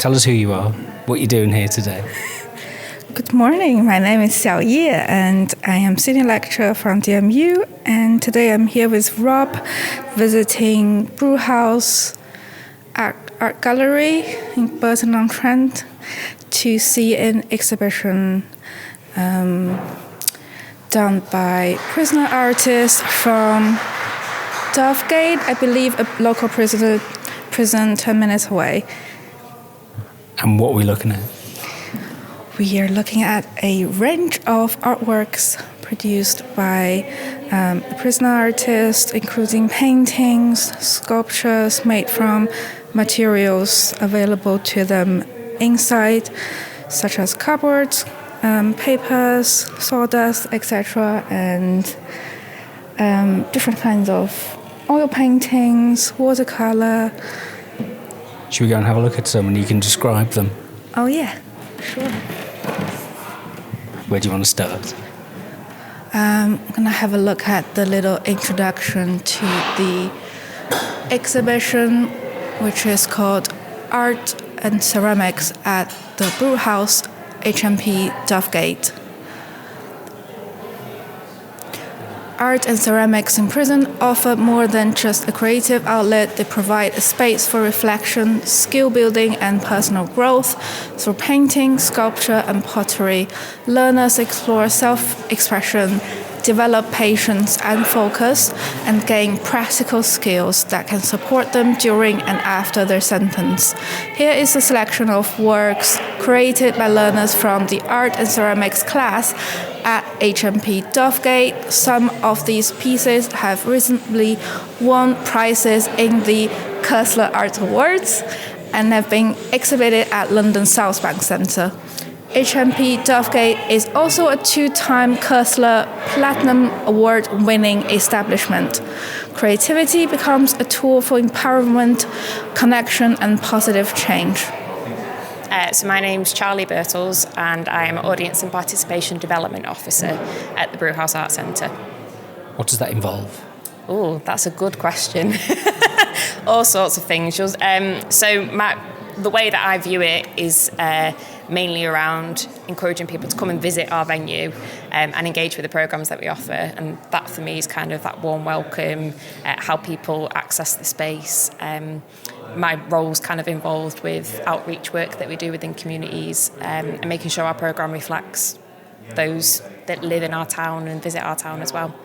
Tell us who you are, what you're doing here today. Good morning, my name is Xiaoye and I am senior lecturer from DMU, and today I'm here with Rob visiting Brewhouse Art Gallery in Burton-on-Trent to see an exhibition done by prisoner artists from Dovegate, I believe a local prison 10 minutes away. And what are we looking at? We are looking at a range of artworks produced by prisoner artists, including paintings, sculptures made from materials available to them inside, such as cardboards, papers, sawdust, etc., and different kinds of oil paintings, watercolor. Should we go and have a look at some and you can describe them? Oh yeah, sure. Where do you want to start? I'm going to have a look at the little introduction to the exhibition, which is called Art and Ceramics at the Brewhouse HMP Dovegate. Art and ceramics in prison offer more than just a creative outlet. They provide a space for reflection, skill building, and personal growth. Through painting, sculpture, and pottery, learners explore self-expression, develop patience and focus, and gain practical skills that can support them during and after their sentence. Here is a selection of works created by learners from the Art and Ceramics class at HMP Dovegate. Some of these pieces have recently won prizes in the Kersler Art Awards and have been exhibited at London South Bank Centre. HMP Dovegate is also a 2-time Kersler Platinum Award-winning establishment. Creativity becomes a tool for empowerment, connection, and positive change. So my name's Charlie Birtles and I am Audience and Participation Development Officer at the Brewhouse Arts Centre. What does that involve? Oh, that's a good question. All sorts of things. The way that I view it is mainly around encouraging people to come and visit our venue and engage with the programmes that we offer. And that for me is kind of that warm welcome, how people access the space. My role's kind of involved with outreach work that we do within communities and making sure our programme reflects those that live in our town and visit our town as well.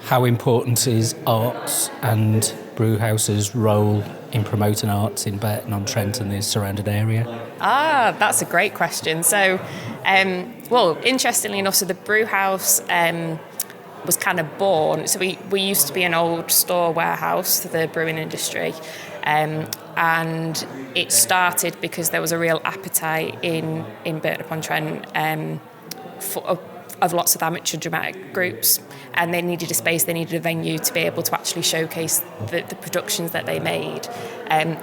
How important is arts and Brewhouse's role in promoting arts in Burton-on-Trent and the surrounding area? That's a great question. So, interestingly enough, so the Brewhouse was kind of born. So we used to be an old store warehouse for the brewing industry. And it started because there was a real appetite in Burton-upon-Trent of lots of amateur dramatic groups, and they needed a space, they needed a venue to be able to actually showcase the productions that they made.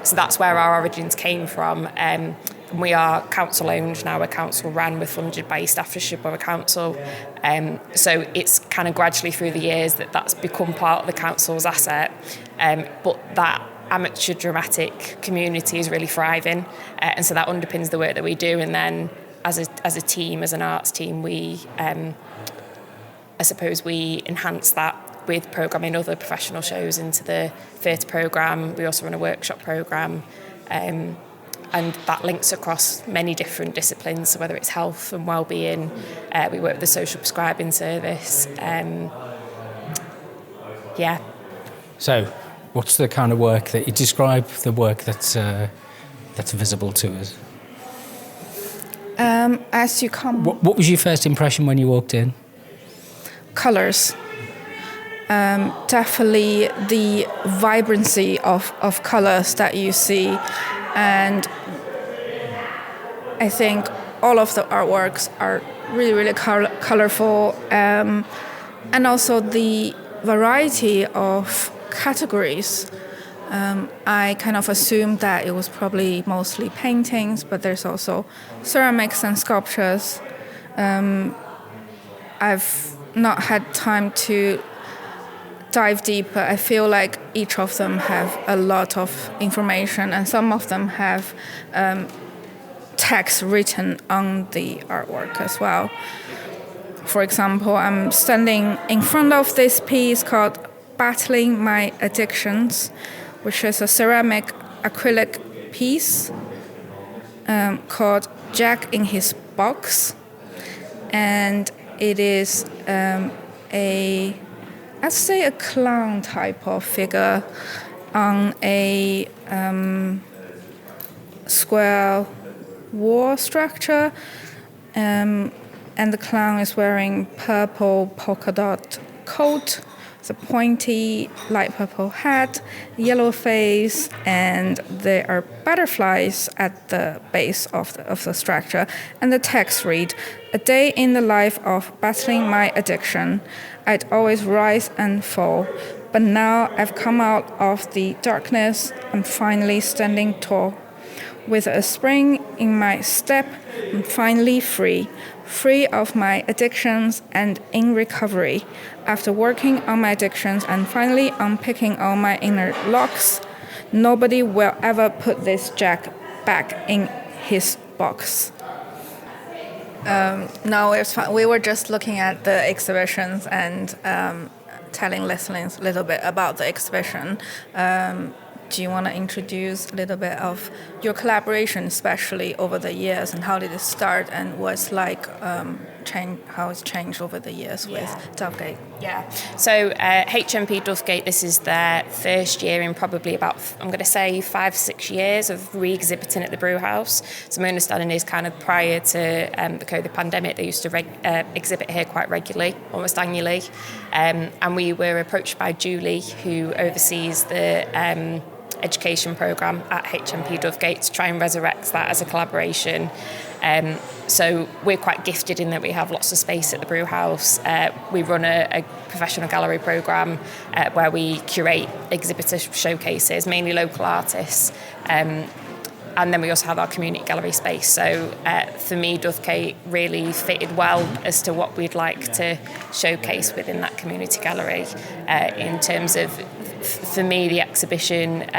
So that's where our origins came from. We are council owned now, we're council run, we're funded by East Staffordshire Borough Council. So it's kind of gradually through the years that's become part of the council's asset. But that amateur dramatic community is really thriving, and so that underpins the work that we do. And then as a team, as an arts team, we we enhance that with programming other professional shows into the theatre programme. We also run a workshop programme, and that links across many different disciplines. So whether it's health and wellbeing, we work with the social prescribing service. So what's the kind of work that you describe, the work that's visible to us? As you come... What was your first impression when you walked in? Colours. Definitely the vibrancy of colours that you see. And I think all of the artworks are really, really colourful. And also the variety of categories. I kind of assumed that it was probably mostly paintings, but there's also ceramics and sculptures. I've not had time to dive deeper. I feel like each of them have a lot of information, and some of them have text written on the artwork as well. For example, I'm standing in front of this piece called Battling My Addictions, which is a ceramic acrylic piece called Jack in His Box. And it is I'd say a clown type of figure on a square wall structure. And the clown is wearing purple polka dot coat, it's a pointy light purple hat, yellow face, and there are butterflies at the base of the structure. And the text read, "A day in the life of battling my addiction. I'd always rise and fall, but now I've come out of the darkness. I'm finally standing tall. With a spring in my step, I'm finally free of my addictions and in recovery. After working on my addictions and finally unpicking all my inner locks, nobody will ever put this Jack back in his box." No, it's fine. We were just looking at the exhibitions and telling listeners a little bit about the exhibition. Do you want to introduce a little bit of your collaboration, especially over the years, and how did it start, and what's like how it's changed over the years with Dovegate? Yeah. So HMP Dovegate, this is their first year in probably about, I'm going to say, 5-6 years of re-exhibiting at the Brewhouse. So my understanding is kind of prior to the COVID pandemic, they used to exhibit here quite regularly, almost annually. And we were approached by Julie, who oversees the education programme at HMP Dovegate, to try and resurrect that as a collaboration. So we're quite gifted in that we have lots of space at the Brewhouse. We run a professional gallery programme where we curate exhibitor showcases, mainly local artists. And then we also have our community gallery space. So for me, Dovegate really fitted well as to what we'd like to showcase within that community gallery. In terms of, for me, the exhibition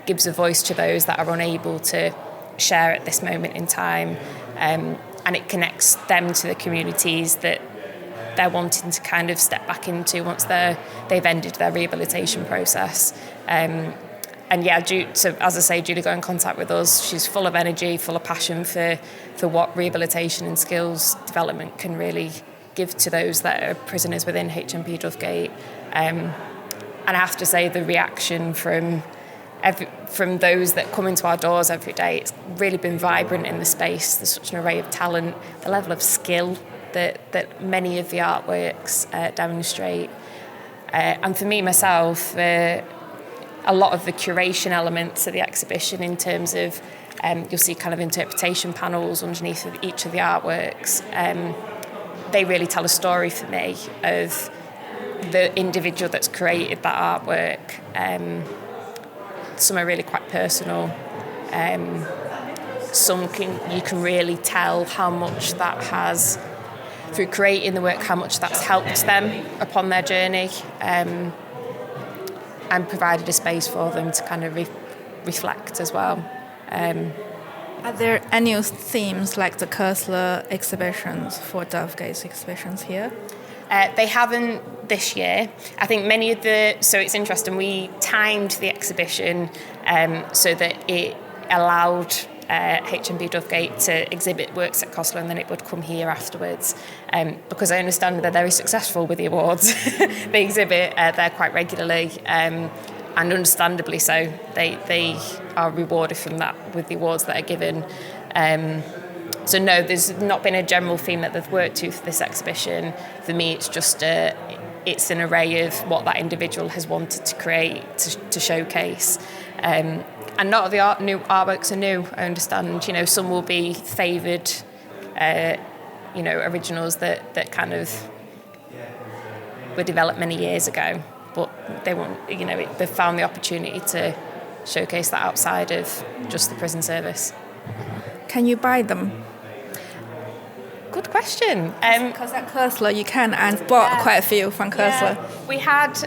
gives a voice to those that are unable to share at this moment in time. And it connects them to the communities that they're wanting to kind of step back into once they've ended their rehabilitation process. And yeah, so as I say, Julie got in contact with us. She's full of energy, full of passion for what rehabilitation and skills development can really give to those that are prisoners within HMP Dovegate. And I have to say, the reaction from those that come into our doors every day, it's really been vibrant in the space. There's such an array of talent, the level of skill that many of the artworks demonstrate. And for me, myself, a lot of the curation elements of the exhibition, in terms of you'll see kind of interpretation panels underneath of each of the artworks. They really tell a story for me of the individual that's created that artwork. Some are really quite personal. You can really tell how much that has, through creating the work, how much that's helped them upon their journey. And provided a space for them to kind of reflect as well. Are there annual themes like the Kersler exhibitions for Dovegate's exhibitions here? They haven't this year. I think so it's interesting, we timed the exhibition so that it allowed HMP Dovegate to exhibit works at Kersler, and then it would come here afterwards. Because I understand that they're very successful with the awards. They exhibit there quite regularly, and understandably so. They are rewarded from that with the awards that are given. So no, there's not been a general theme that they've worked to for this exhibition. For me, it's just it's an array of what that individual has wanted to create, to showcase. And not all the new artworks are new, I understand. Some will be favoured, originals that kind of were developed many years ago, but they've found the opportunity to showcase that outside of just the prison service. Can you buy them? Good question. Because at Kersler you can, and bought quite a few from Kersler. Yeah. We had,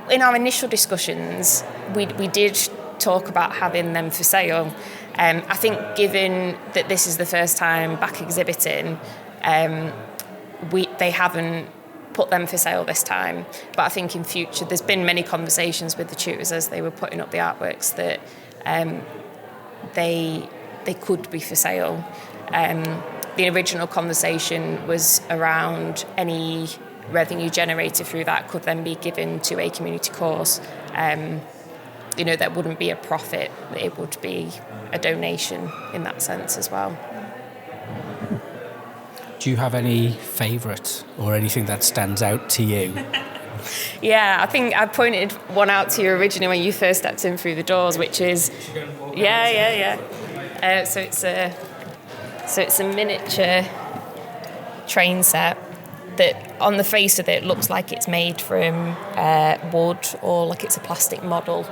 in our initial discussions, we did talk about having them for sale, I think given that this is the first time back exhibiting, they haven't put them for sale this time. But I think in future, there's been many conversations with the tutors as they were putting up the artworks that they could be for sale. The original conversation was around any revenue generated through that could then be given to a community cause. There wouldn't be a profit, it would be a donation in that sense as well. Do you have any favourite or anything that stands out to you? Yeah, I think I pointed one out to you originally when you first stepped in through the doors, which is so it's a miniature train set that on the face of it looks like it's made from wood or like it's a plastic model.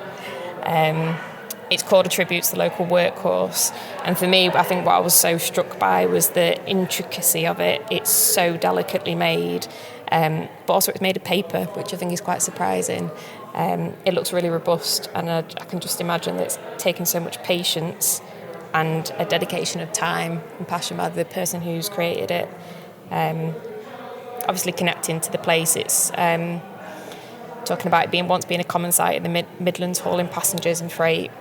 It's called A Tribute to the Local Workhorse. And for me, I think what I was so struck by was the intricacy of it. It's so delicately made, but also it's made of paper, which I think is quite surprising. It looks really robust, and I can just imagine that it's taken so much patience and a dedication of time and passion by the person who's created it. Obviously connecting to the place, it's talking about it once being a common site in the Midlands hauling passengers and freight.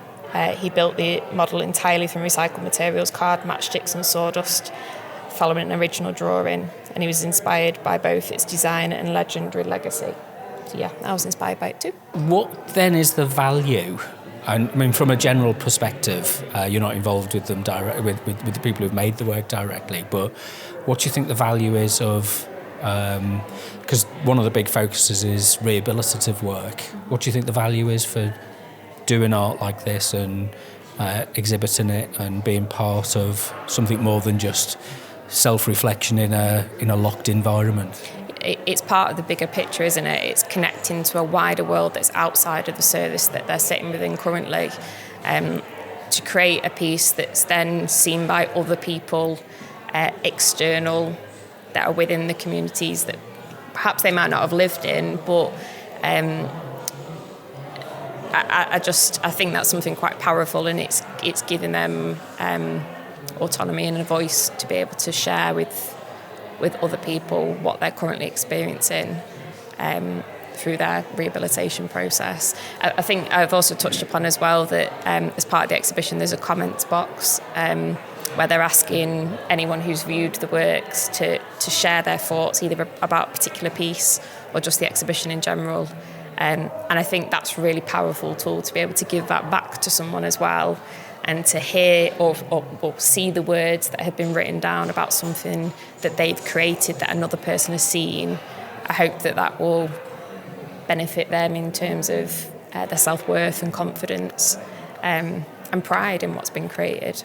He built the model entirely from recycled materials, card, matchsticks and sawdust, following an original drawing, and he was inspired by both its design and legendary legacy. So yeah, I was inspired by it too. What then is the value? I mean, from a general perspective, you're not involved with them directly, with the people who've made the work directly, but what do you think the value is of, because one of the big focuses is rehabilitative work, what do you think the value is for doing art like this and exhibiting it and being part of something more than just self-reflection in a locked environment? It's part of the bigger picture, isn't it? It's connecting to a wider world that's outside of the service that they're sitting within currently. To create a piece that's then seen by other people, external, that are within the communities that perhaps they might not have lived in, but I think that's something quite powerful, and it's giving them autonomy and a voice to be able to share with other people what they're currently experiencing through their rehabilitation process. I think I've also touched upon as well that as part of the exhibition there's a comments box where they're asking anyone who's viewed the works to share their thoughts either about a particular piece or just the exhibition in general. And I think that's a really powerful tool to be able to give that back to someone as well, and to hear or see the words that have been written down about something that they've created that another person has seen. I hope that will benefit them in terms of their self-worth and confidence and pride in what's been created.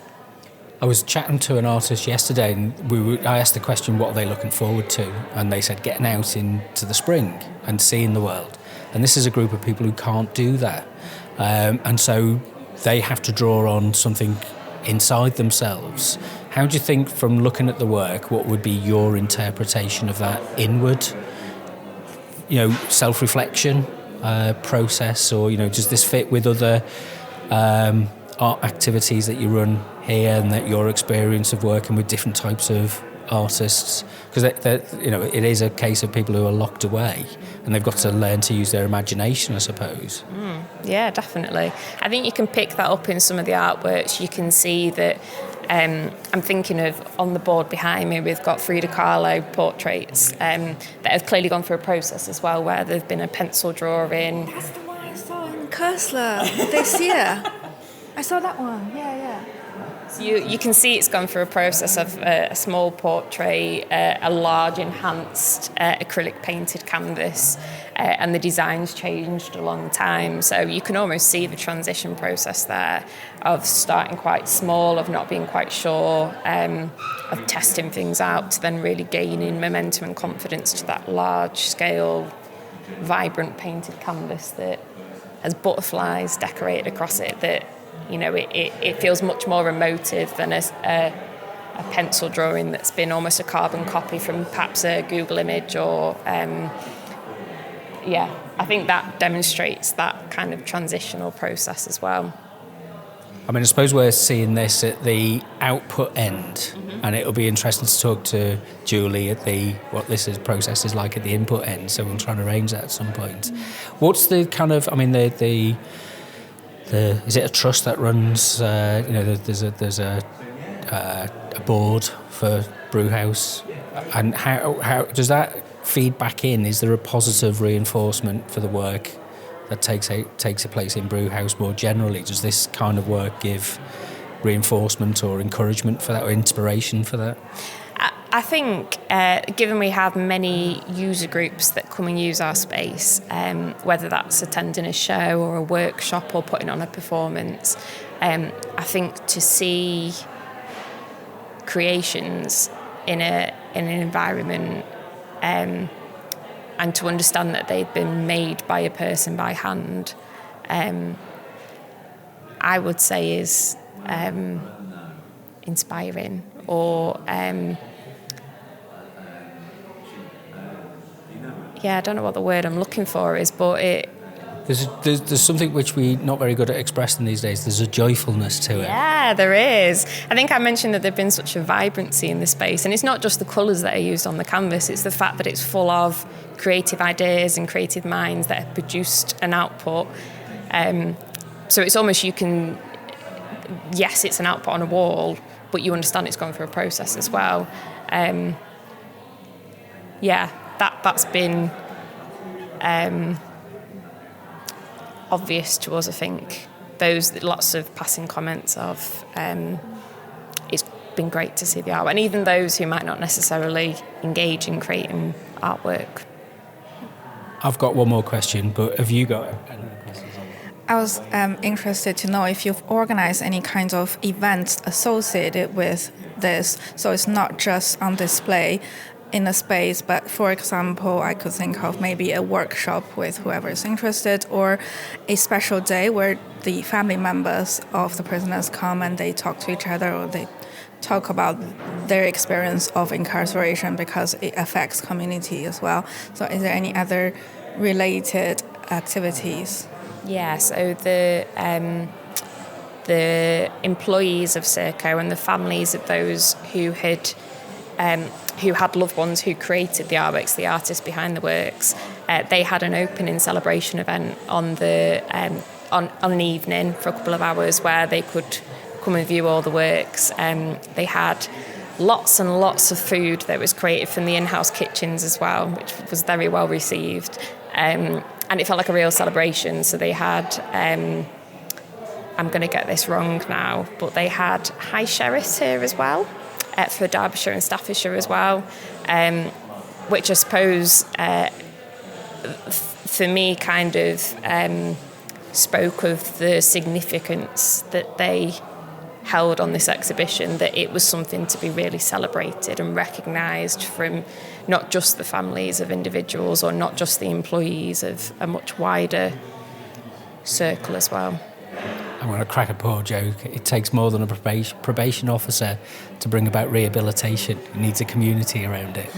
I was chatting to an artist yesterday and I asked the question, what are they looking forward to? And they said getting out into the spring and seeing the world. And this is a group of people who can't do that. And so they have to draw on something inside themselves. How do you think, from looking at the work, what would be your interpretation of that inward, self-reflection process, or, does this fit with other art activities that you run here and that your experience of working with different types of artists? Because it is a case of people who are locked away and they've got to learn to use their imagination, I suppose. Yeah, definitely. I think you can pick that up in some of the artworks. You can see that I'm thinking of, on the board behind me, we've got Frida Kahlo portraits that have clearly gone through a process as well, where there's been a pencil drawing. That's the one I saw in Kursler this year. I saw that one, yeah. So you can see it's gone through a process of a small portrait, a large enhanced acrylic painted canvas, and the design's changed a long time. So you can almost see the transition process there of starting quite small, of not being quite sure, of testing things out, to then really gaining momentum and confidence to that large scale, vibrant painted canvas that has butterflies decorated across it, that it feels much more emotive than a pencil drawing that's been almost a carbon copy from perhaps a Google image or I think that demonstrates that kind of transitional process as well. I mean, I suppose we're seeing this at the output end, and it'll be interesting to talk to Julie at what this process is like at the input end. So we'll try and arrange that at some point. What's the kind of? I mean, the is it a trust that runs? There's a board for Brewhouse, and how does that feed back in? Is there a positive reinforcement for the work that takes place in Brewhouse more generally? Does this kind of work give reinforcement or encouragement for that, or inspiration for that? I think, given we have many user groups that come and use our space, whether that's attending a show or a workshop or putting on a performance, I think to see creations in an environment and to understand that they'd been made by a person by hand, I would say is inspiring, or I don't know what the word I'm looking for is, but there's something which we're not very good at expressing these days. There's a joyfulness to it. Yeah, there is. I think I mentioned that there's been such a vibrancy in the space, and it's not just the colours that are used on the canvas, it's the fact that it's full of creative ideas and creative minds that have produced an output. So it's almost yes, it's an output on a wall, but you understand it's gone through a process as well. That's been obvious to us, I think. Those lots of passing comments of it's been great to see the art, and even those who might not necessarily engage in creating artwork. I've got one more question, but have you got any questions? I was interested to know if you've organized any kinds of events associated with this, so it's not just on display in a space, but for example, I could think of maybe a workshop with whoever is interested, or a special day where the family members of the prisoners come and they talk to each other, or they talk about their experience of incarceration, because it affects community as well. So is there any other related activities? Yeah, so the employees of Serco and the families of those who had loved ones who created the artworks, the artists behind the works, they had an opening celebration event on an evening for a couple of hours where they could come and view all the works. They had lots and lots of food that was created from the in-house kitchens as well, which was very well received. And it felt like a real celebration. So they had, I'm going to get this wrong now, but they had high sheriffs here as well, for Derbyshire and Staffordshire as well, which I suppose for me kind of spoke of the significance that they held on this exhibition, that it was something to be really celebrated and recognised from not just the families of individuals or not just the employees, of a much wider circle as well. I'm going to crack a poor joke. It takes more than a probation officer to bring about rehabilitation. It needs a community around it.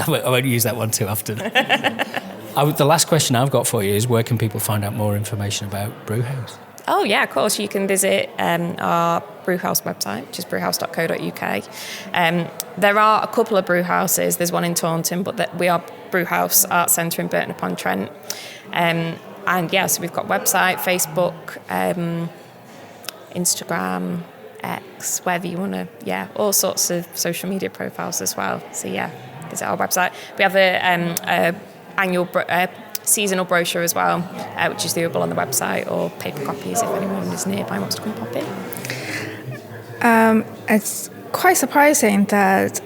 I won't use that one too often. The last question I've got for you is, where can people find out more information about Brewhouse? Oh yeah, of course. You can visit our Brewhouse website, which is brewhouse.co.uk. There are a couple of brewhouses. There's one in Taunton, but we are Brewhouse Arts Centre in Burton-on-Trent. And yeah, so we've got website, Facebook, Instagram, X, wherever you want to, all sorts of social media profiles as well. So yeah, visit our website. We have a annual seasonal brochure as well, which is viewable on the website, or paper copies if anyone is nearby wants to come pop in. It's quite surprising that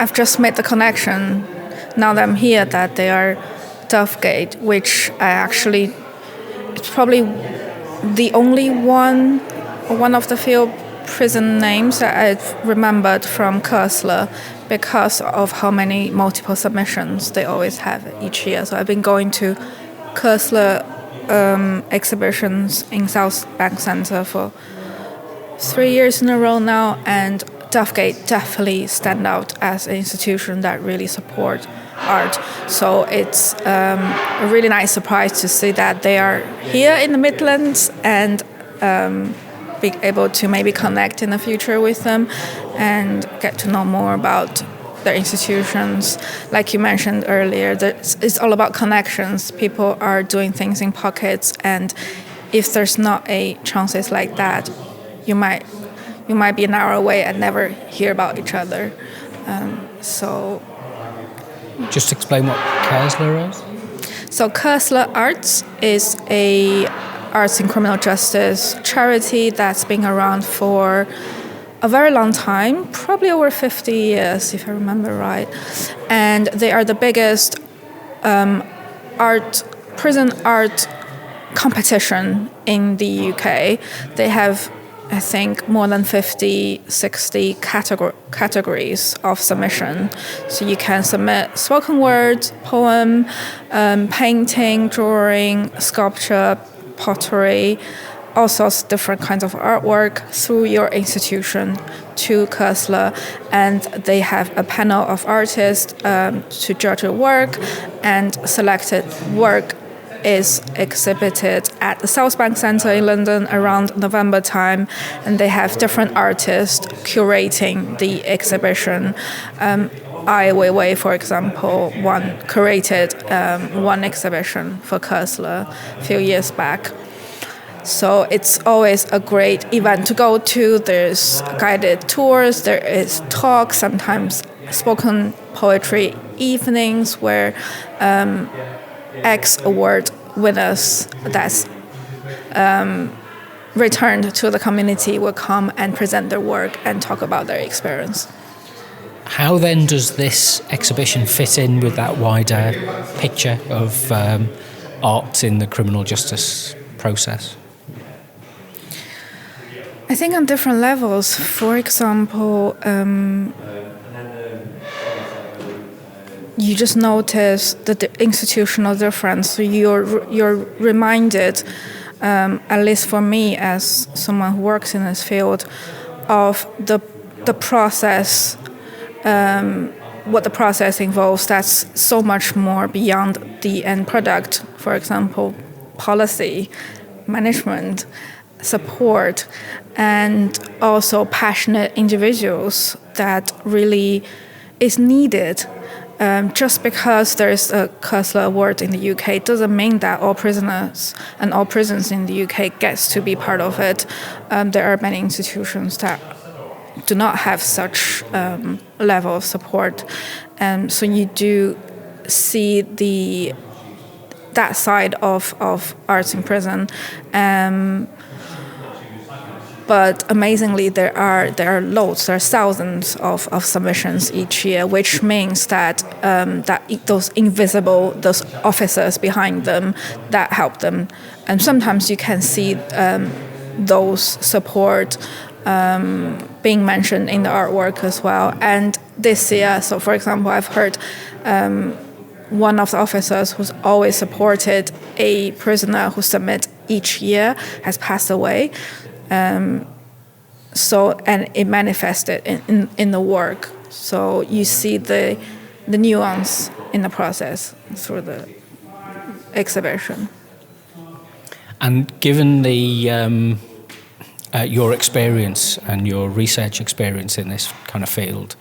I've just made the connection now that I'm here that they are Dovegate, which it's probably the only one of the few prison names that I've remembered from Kersler, because of how many multiple submissions they always have each year. So I've been going to Kersler exhibitions in South Bank Centre for 3 years in a row now, and Dovegate definitely stand out as an institution that really support art. So it's a really nice surprise to see that they are here in the Midlands and be able to maybe connect in the future with them and get to know more about their institutions. Like you mentioned earlier, it's all about connections. People are doing things in pockets, and if there's not a chances like that, you might be an hour away and never hear about each other. So Just explain what Kersler is. So Kersler Arts is a arts and criminal justice charity that's been around for a very long time, probably over 50 years, if I remember right. And they are the biggest prison art competition in the UK. They have, I think, more than 50, 60 categories of submission. So you can submit spoken word, poem, painting, drawing, sculpture, pottery, all sorts of different kinds of artwork through your institution to Kersler, and they have a panel of artists to judge your work, and selected work is exhibited at the South Bank Centre in London around November time, and they have different artists curating the exhibition. Ai Weiwei, for example, curated one exhibition for Kersler a few years back. So it's always a great event to go to. There's guided tours, there is talk, sometimes spoken poetry evenings where X-award winners that's returned to the community will come and present their work and talk about their experience. How then does this exhibition fit in with that wider picture of art in the criminal justice process? I think on different levels. For example, you just notice the institutional difference. So you're reminded, at least for me as someone who works in this field, of the process, what the process involves. That's so much more beyond the end product. For example, policy, management, support, and also passionate individuals that really is needed. Just because there's a Kersler Award in the UK doesn't mean that all prisoners and all prisons in the UK gets to be part of it. There are many institutions that do not have such level of support, and so you do see that side of arts in prison. But amazingly, there are loads, there are thousands of submissions each year, which means that those invisible, those officers behind them that help them, and sometimes you can see those support being mentioned in the artwork as well. And this year, so for example, I've heard one of the officers who's always supported a prisoner who submits each year has passed away. So, and it manifested in the work. So you see the nuance in the process through the exhibition. And given the your experience and your research experience in this kind of field,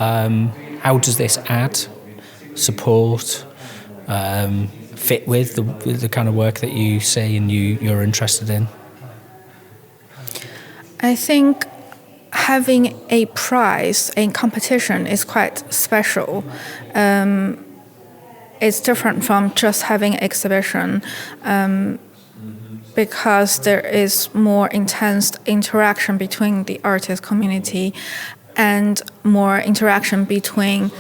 how does this add, support, fit with the kind of work that you see and you're interested in? I think having a prize in competition is quite special. It's different from just having an exhibition, because there is more intense interaction between the artist community and more interaction between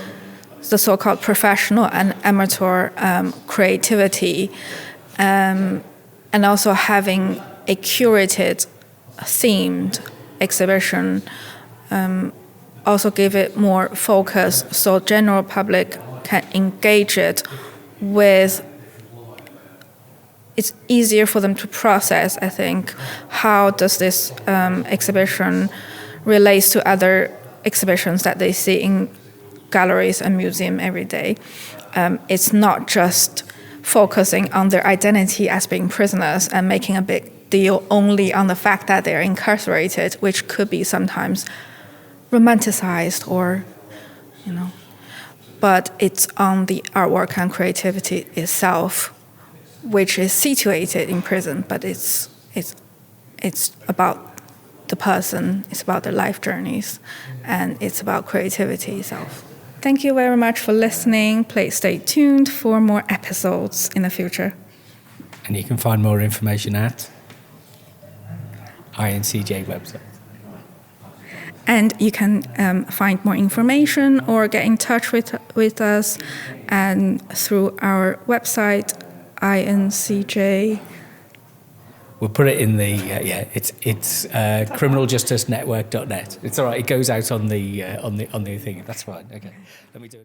the so-called professional and amateur creativity, and also having a curated, themed exhibition also give it more focus, so general public can engage it with. It's easier for them to process, I think, how does this exhibition relates to other exhibitions that they see in galleries and museums every day. It's not just focusing on their identity as being prisoners and making a big deal only on the fact that they're incarcerated, which could be sometimes romanticized or, but it's on the artwork and creativity itself, which is situated in prison, but it's about the person, it's about their life journeys, and it's about creativity itself. Thank you very much for listening. Please stay tuned for more episodes in the future. And you can find more information at INCJ website. And you can find more information or get in touch with us and through our website, INCJ. We'll put it in the it's criminaljusticenetwork.net. It's all right. It goes out on the thing. That's fine. Okay, let me do it.